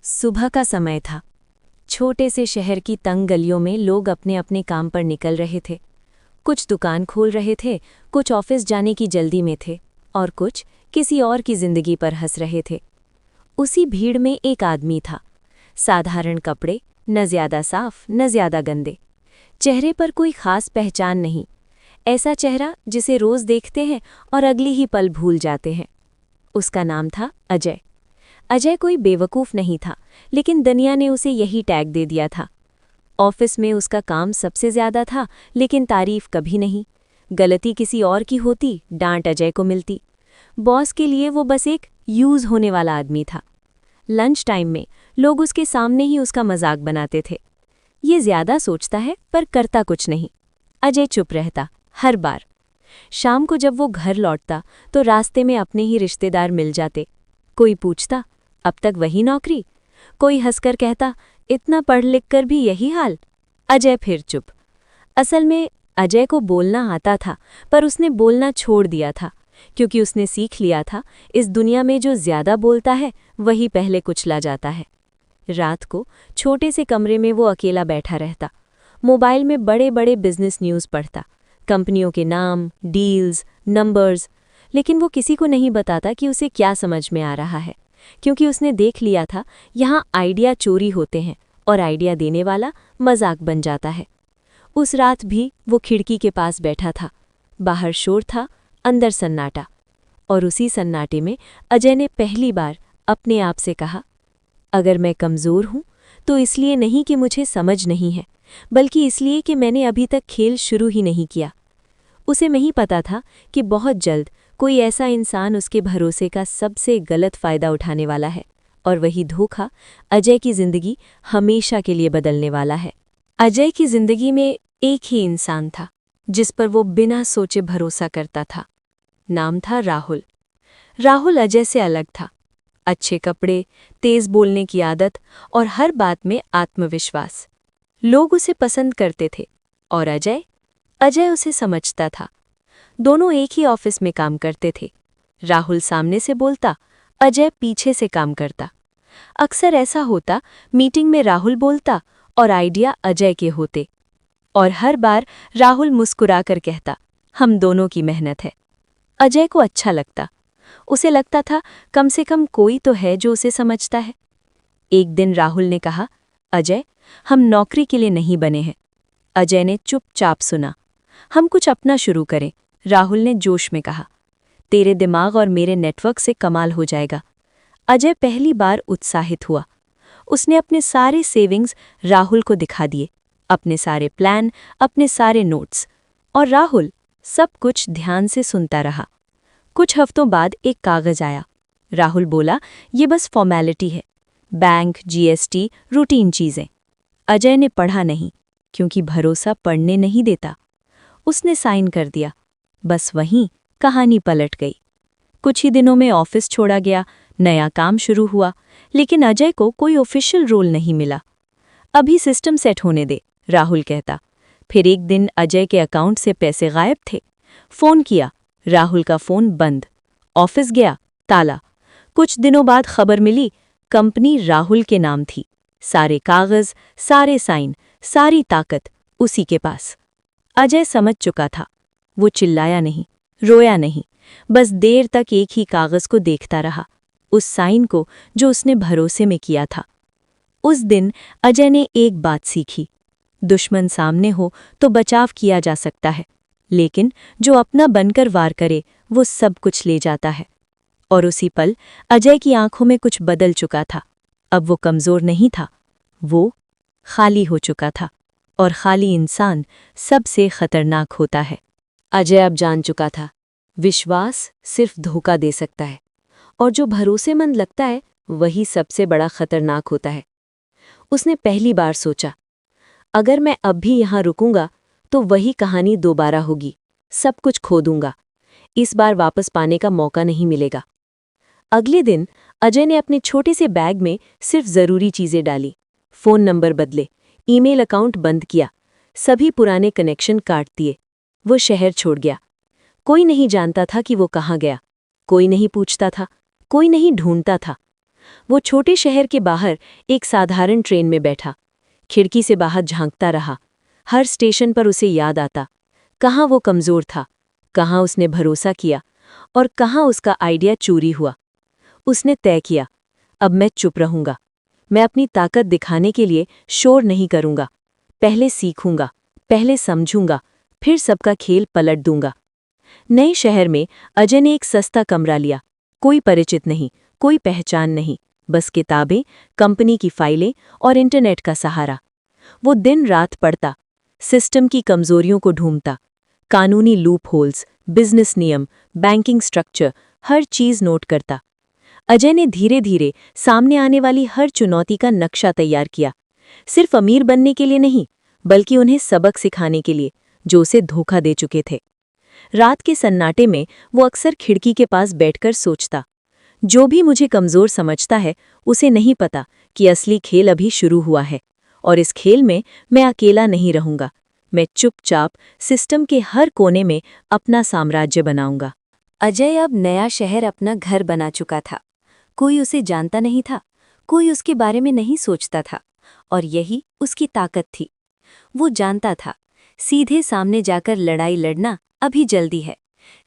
सुबह का समय था। छोटे से शहर की तंग गलियों में लोग अपने अपने काम पर निकल रहे थे। कुछ दुकान खोल रहे थे, कुछ ऑफिस जाने की जल्दी में थे और कुछ किसी और की जिंदगी पर हंस रहे थे। उसी भीड़ में एक आदमी था। साधारण कपड़े, न ज्यादा साफ न ज्यादा गंदे। चेहरे पर कोई खास पहचान नहीं। ऐसा चेहरा जिसे रोज देखते हैं और अगली ही पल भूल जाते हैं। उसका नाम था अजय। अजय कोई बेवकूफ़ नहीं था, लेकिन दुनिया ने उसे यही टैग दे दिया था। ऑफिस में उसका काम सबसे ज्यादा था, लेकिन तारीफ कभी नहीं। गलती किसी और की होती, डांट अजय को मिलती। बॉस के लिए वो बस एक यूज होने वाला आदमी था। लंच टाइम में लोग उसके सामने ही उसका मजाक बनाते थे। ये ज्यादा सोचता है पर करता कुछ नहीं। अजय चुप रहता हर बार। शाम को जब वो घर लौटता तो रास्ते में अपने ही रिश्तेदार मिल जाते। कोई पूछता, अब तक वही नौकरी? कोई हंसकर कहता, इतना पढ़ लिख कर भी यही हाल? अजय फिर चुप। असल में अजय को बोलना आता था, पर उसने बोलना छोड़ दिया था, क्योंकि उसने सीख लिया था इस दुनिया में जो ज्यादा बोलता है वही पहले कुचला जाता है। रात को छोटे से कमरे में वो अकेला बैठा रहता। मोबाइल में बड़े बड़े बिजनेस न्यूज़ पढ़ता, कंपनियों के नाम, डील्स, नंबर्स। लेकिन वो किसी को नहीं बताता कि उसे क्या समझ में आ रहा है, क्योंकि उसने देख लिया था यहाँ आइडिया चोरी होते हैं और आइडिया देने वाला मजाक बन जाता है। उस रात भी वो खिड़की के पास बैठा था। बाहर शोर था, अंदर सन्नाटा। और उसी सन्नाटे में अजय ने पहली बार अपने आप से कहा, अगर मैं कमज़ोर हूँ तो इसलिए नहीं कि मुझे समझ नहीं है, बल्कि इसलिए कि मैंने अभी तक खेल शुरू ही नहीं किया। उसे नहीं पता था कि बहुत जल्द कोई ऐसा इंसान उसके भरोसे का सबसे गलत फ़ायदा उठाने वाला है, और वही धोखा अजय की ज़िंदगी हमेशा के लिए बदलने वाला है। अजय की ज़िंदगी में एक ही इंसान था जिस पर वो बिना सोचे भरोसा करता था। नाम था राहुल। राहुल अजय से अलग था। अच्छे कपड़े, तेज बोलने की आदत और हर बात में आत्मविश्वास। लोग उसे पसंद करते थे और अजय उसे समझता था। दोनों एक ही ऑफिस में काम करते थे। राहुल सामने से बोलता, अजय पीछे से काम करता। अक्सर ऐसा होता, मीटिंग में राहुल बोलता और आइडिया अजय के होते। और हर बार राहुल मुस्कुराकर कहता, हम दोनों की मेहनत है। अजय को अच्छा लगता। उसे लगता था कम से कम कोई तो है जो उसे समझता है। एक दिन राहुल ने कहा, अजय, हम नौकरी के लिए नहीं बने हैं। अजय ने चुपचाप सुना। हम कुछ अपना शुरू करें, राहुल ने जोश में कहा। तेरे दिमाग और मेरे नेटवर्क से कमाल हो जाएगा। अजय पहली बार उत्साहित हुआ। उसने अपने सारे सेविंग्स राहुल को दिखा दिए, अपने सारे प्लान, अपने सारे नोट्स। और राहुल सब कुछ ध्यान से सुनता रहा। कुछ हफ्तों बाद एक कागज आया। राहुल बोला, ये बस फॉर्मेलिटी है, बैंक, जीएसटी, रूटीन चीजें। अजय ने पढ़ा नहीं, क्योंकि भरोसा पढ़ने नहीं देता। उसने साइन कर दिया। बस वहीं कहानी पलट गई। कुछ ही दिनों में ऑफिस छोड़ा गया, नया काम शुरू हुआ, लेकिन अजय को कोई ऑफिशियल रोल नहीं मिला। अभी सिस्टम सेट होने दे, राहुल कहता। फिर एक दिन अजय के अकाउंट से पैसे गायब थे। फोन किया, राहुल का फोन बंद। ऑफिस गया, ताला। कुछ दिनों बाद खबर मिली, कंपनी राहुल के नाम थी। सारे कागज, सारे साइन, सारी ताकत उसी के पास। अजय समझ चुका था। वो चिल्लाया नहीं, रोया नहीं, बस देर तक एक ही कागज को देखता रहा, उस साइन को जो उसने भरोसे में किया था। उस दिन अजय ने एक बात सीखी, दुश्मन सामने हो तो बचाव किया जा सकता है, लेकिन जो अपना बनकर वार करे वो सब कुछ ले जाता है। और उसी पल अजय की आंखों में कुछ बदल चुका था। अब वो कमज़ोर नहीं था, वो खाली हो चुका था। और खाली इंसान सबसे खतरनाक होता है। अजय अब जान चुका था, विश्वास सिर्फ धोखा दे सकता है, और जो भरोसेमंद लगता है वही सबसे बड़ा खतरनाक होता है। उसने पहली बार सोचा, अगर मैं अब भी यहाँ रुकूंगा तो वही कहानी दोबारा होगी, सब कुछ खो दूंगा। इस बार वापस पाने का मौका नहीं मिलेगा। अगले दिन अजय ने अपने छोटे से बैग में सिर्फ ज़रूरी चीज़ें डाली। फ़ोन नंबर बदले, ईमेल अकाउंट बंद किया, सभी पुराने कनेक्शन काट दिए। वो शहर छोड़ गया। कोई नहीं जानता था कि वो कहाँ गया, कोई नहीं पूछता था, कोई नहीं ढूंढता था। वो छोटे शहर के बाहर एक साधारण ट्रेन में बैठा, खिड़की से बाहर झांकता रहा। हर स्टेशन पर उसे याद आता, कहाँ वो कमज़ोर था, कहाँ उसने भरोसा किया और कहाँ उसका आइडिया चोरी हुआ। उसने तय किया, अब मैं चुप रहूंगा। मैं अपनी ताकत दिखाने के लिए शोर नहीं करूंगा। पहले सीखूंगा, पहले समझूंगा, फिर सबका खेल पलट दूंगा। नए शहर में अजय ने एक सस्ता कमरा लिया। कोई परिचित नहीं, कोई पहचान नहीं, बस किताबें, कंपनी की फाइलें और इंटरनेट का सहारा। वो दिन रात पढ़ता, सिस्टम की कमजोरियों को ढूंढता, कानूनी लूप होल्स, बिजनेस नियम, बैंकिंग स्ट्रक्चर, हर चीज नोट करता। अजय ने धीरे धीरे सामने आने वाली हर चुनौती का नक्शा तैयार किया, सिर्फ अमीर बनने के लिए नहीं, बल्कि उन्हें सबक सिखाने के लिए, जो उसे धोखा दे चुके थे। रात के सन्नाटे में वो अक्सर खिड़की के पास बैठकर सोचता, जो भी मुझे कमजोर समझता है उसे नहीं पता कि असली खेल अभी शुरू हुआ है, और इस खेल में मैं अकेला नहीं रहूंगा। मैं चुपचाप सिस्टम के हर कोने में अपना साम्राज्य बनाऊंगा। अजय अब नया शहर अपना घर बना चुका था। कोई उसे जानता नहीं था, कोई उसके बारे में नहीं सोचता था, और यही उसकी ताकत थी। वो जानता था, सीधे सामने जाकर लड़ाई लड़ना अभी जल्दी है।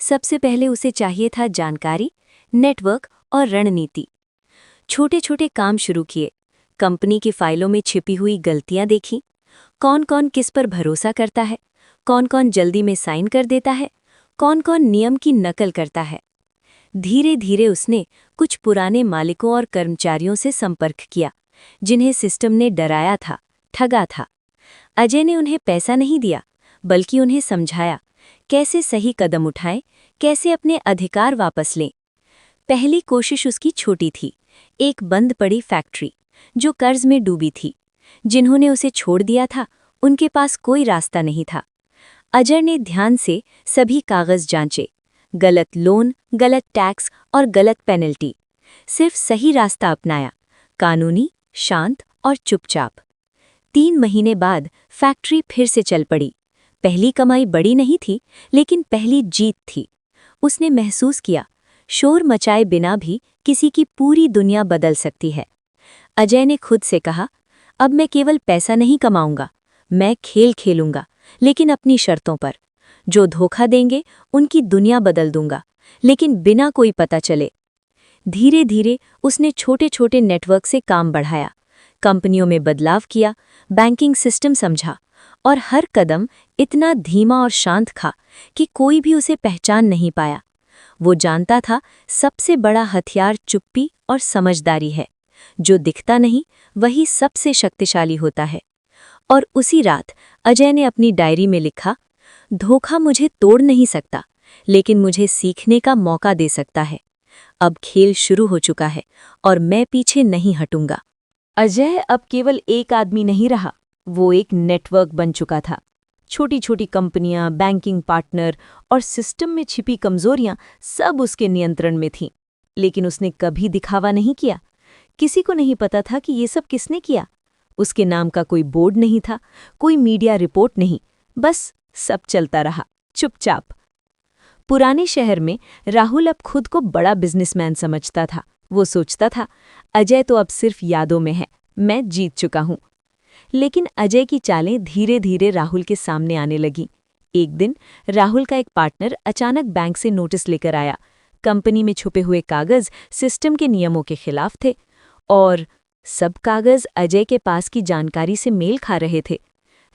सबसे पहले उसे चाहिए था जानकारी, नेटवर्क और रणनीति। छोटे छोटे काम शुरू किए, कंपनी की फाइलों में छिपी हुई गलतियां देखी, कौन कौन किस पर भरोसा करता है, कौन कौन जल्दी में साइन कर देता है, कौन कौन नियम की नकल करता है। धीरे धीरे उसने कुछ पुराने मालिकों और कर्मचारियों से संपर्क किया, जिन्हें सिस्टम ने डराया था, ठगा था। अजय ने उन्हें पैसा नहीं दिया, बल्कि उन्हें समझाया कैसे सही कदम उठाएं, कैसे अपने अधिकार वापस लें। पहली कोशिश उसकी छोटी थी, एक बंद पड़ी फैक्ट्री जो कर्ज में डूबी थी। जिन्होंने उसे छोड़ दिया था, उनके पास कोई रास्ता नहीं था। अजय ने ध्यान से सभी कागज जांचे, गलत लोन, गलत टैक्स और गलत पेनल्टी। सिर्फ सही रास्ता अपनाया, कानूनी, शांत और चुपचाप। 3 महीने बाद फैक्ट्री फिर से चल पड़ी। पहली कमाई बड़ी नहीं थी, लेकिन पहली जीत थी। उसने महसूस किया, शोर मचाए बिना भी किसी की पूरी दुनिया बदल सकती है। अजय ने खुद से कहा, अब मैं केवल पैसा नहीं कमाऊंगा, मैं खेल खेलूंगा, लेकिन अपनी शर्तों पर। जो धोखा देंगे उनकी दुनिया बदल दूंगा, लेकिन बिना कोई पता चले। धीरे धीरे उसने छोटे छोटे नेटवर्क से काम बढ़ाया, कंपनियों में बदलाव किया, बैंकिंग सिस्टम समझा, और हर कदम इतना धीमा और शांत था कि कोई भी उसे पहचान नहीं पाया। वो जानता था, सबसे बड़ा हथियार चुप्पी और समझदारी है। जो दिखता नहीं, वही सबसे शक्तिशाली होता है। और उसी रात अजय ने अपनी डायरी में लिखा, धोखा मुझे तोड़ नहीं सकता, लेकिन मुझे सीखने का मौका दे सकता है। अब खेल शुरू हो चुका है और मैं पीछे नहीं हटूंगा। अजय अब केवल एक आदमी नहीं रहा, वो एक नेटवर्क बन चुका था। छोटी छोटी कंपनियां, बैंकिंग पार्टनर और सिस्टम में छिपी कमजोरियां सब उसके नियंत्रण में थीं। लेकिन उसने कभी दिखावा नहीं किया। किसी को नहीं पता था कि ये सब किसने किया। उसके नाम का कोई बोर्ड नहीं था, कोई मीडिया रिपोर्ट नहीं, बस सब चलता रहा चुपचाप। पुराने शहर में राहुल अब खुद को बड़ा बिजनेसमैन समझता था। वो सोचता था, अजय तो अब सिर्फ यादों में है, मैं जीत चुका हूं। लेकिन अजय की चालें धीरे धीरे राहुल के सामने आने लगीं। एक दिन राहुल का एक पार्टनर अचानक बैंक से नोटिस लेकर आया। कंपनी में छुपे हुए कागज सिस्टम के नियमों के खिलाफ थे, और सब कागज अजय के पास की जानकारी से मेल खा रहे थे।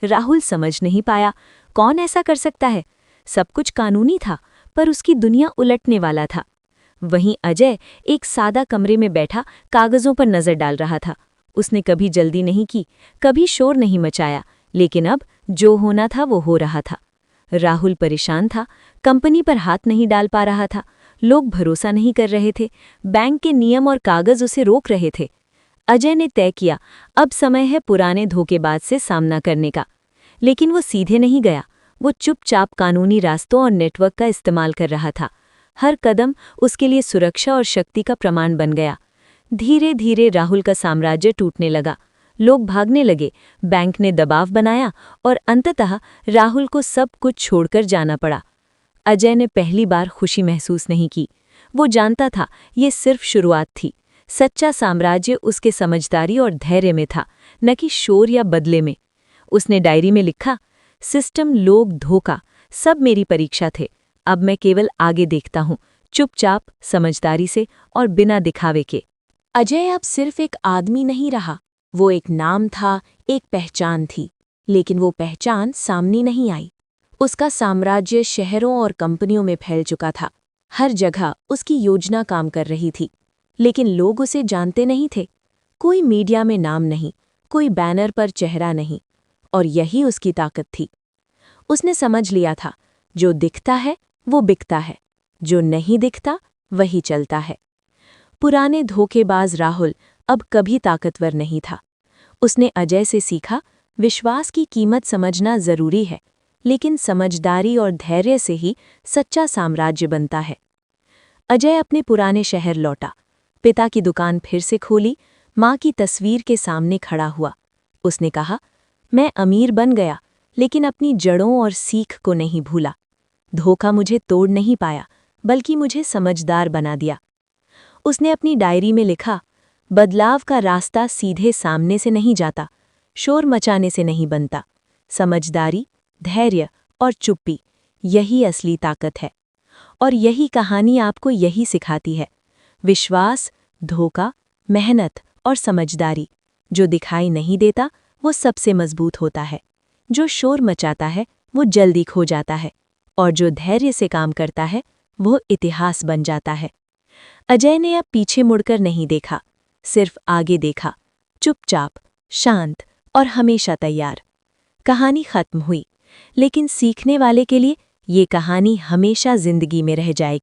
राहुल समझ नहीं पाया, कौन ऐसा कर सकता है। सब कुछ कानूनी था, पर उसकी दुनिया उलटने वाला था। वहीं अजय एक सादा कमरे में बैठा कागजों पर नजर डाल रहा था। उसने कभी जल्दी नहीं की, कभी शोर नहीं मचाया, लेकिन अब जो होना था वो हो रहा था। राहुल परेशान था, कंपनी पर हाथ नहीं डाल पा रहा था, लोग भरोसा नहीं कर रहे थे, बैंक के नियम और कागज उसे रोक रहे थे। अजय ने तय किया, अब समय है पुराने धोखेबाज से सामना करने का। लेकिन वो सीधे नहीं गया, वो चुपचाप कानूनी रास्तों और नेटवर्क का इस्तेमाल कर रहा था। हर कदम उसके लिए सुरक्षा और शक्ति का प्रमाण बन गया। धीरे धीरे राहुल का साम्राज्य टूटने लगा, लोग भागने लगे, बैंक ने दबाव बनाया और अंततः राहुल को सब कुछ छोड़कर जाना पड़ा। अजय ने पहली बार खुशी महसूस नहीं की। वो जानता था, ये सिर्फ शुरुआत थी। सच्चा साम्राज्य उसके समझदारी और धैर्य में था, न कि शोर या बदले में। उसने डायरी में लिखा, सिस्टम, लोग, धोखा, सब मेरी परीक्षा थे। अब मैं केवल आगे देखता हूँ, चुपचाप, समझदारी से और बिना दिखावे के। अजय अब सिर्फ एक आदमी नहीं रहा, वो एक नाम था, एक पहचान थी। लेकिन वो पहचान सामने नहीं आई। उसका साम्राज्य शहरों और कंपनियों में फैल चुका था। हर जगह उसकी योजना काम कर रही थी, लेकिन लोग उसे जानते नहीं थे। कोई मीडिया में नाम नहीं, कोई बैनर पर चेहरा नहीं, और यही उसकी ताकत थी। उसने समझ लिया था, जो दिखता है वो बिकता है, जो नहीं दिखता वही चलता है। पुराने धोखेबाज राहुल अब कभी ताकतवर नहीं था। उसने अजय से सीखा, विश्वास की कीमत समझना जरूरी है, लेकिन समझदारी और धैर्य से ही सच्चा साम्राज्य बनता है। अजय अपने पुराने शहर लौटा, पिता की दुकान फिर से खोली, माँ की तस्वीर के सामने खड़ा हुआ। उसने कहा, मैं अमीर बन गया, लेकिन अपनी जड़ों और सीख को नहीं भूला। धोखा मुझे तोड़ नहीं पाया, बल्कि मुझे समझदार बना दिया। उसने अपनी डायरी में लिखा, बदलाव का रास्ता सीधे सामने से नहीं जाता, शोर मचाने से नहीं बनता। समझदारी, धैर्य और चुप्पी, यही असली ताकत है। और यही कहानी आपको यही सिखाती है। विश्वास, धोखा, मेहनत और समझदारी, जो दिखाई नहीं देता वो सबसे मजबूत होता है। जो शोर मचाता है वो जल्दी खो जाता है, और जो धैर्य से काम करता है वो इतिहास बन जाता है। अजय ने अब पीछे मुड़कर नहीं देखा, सिर्फ आगे देखा, चुपचाप, शांत और हमेशा तैयार। कहानी खत्म हुई, लेकिन सीखने वाले के लिए ये कहानी हमेशा जिंदगी में रह जाएगी।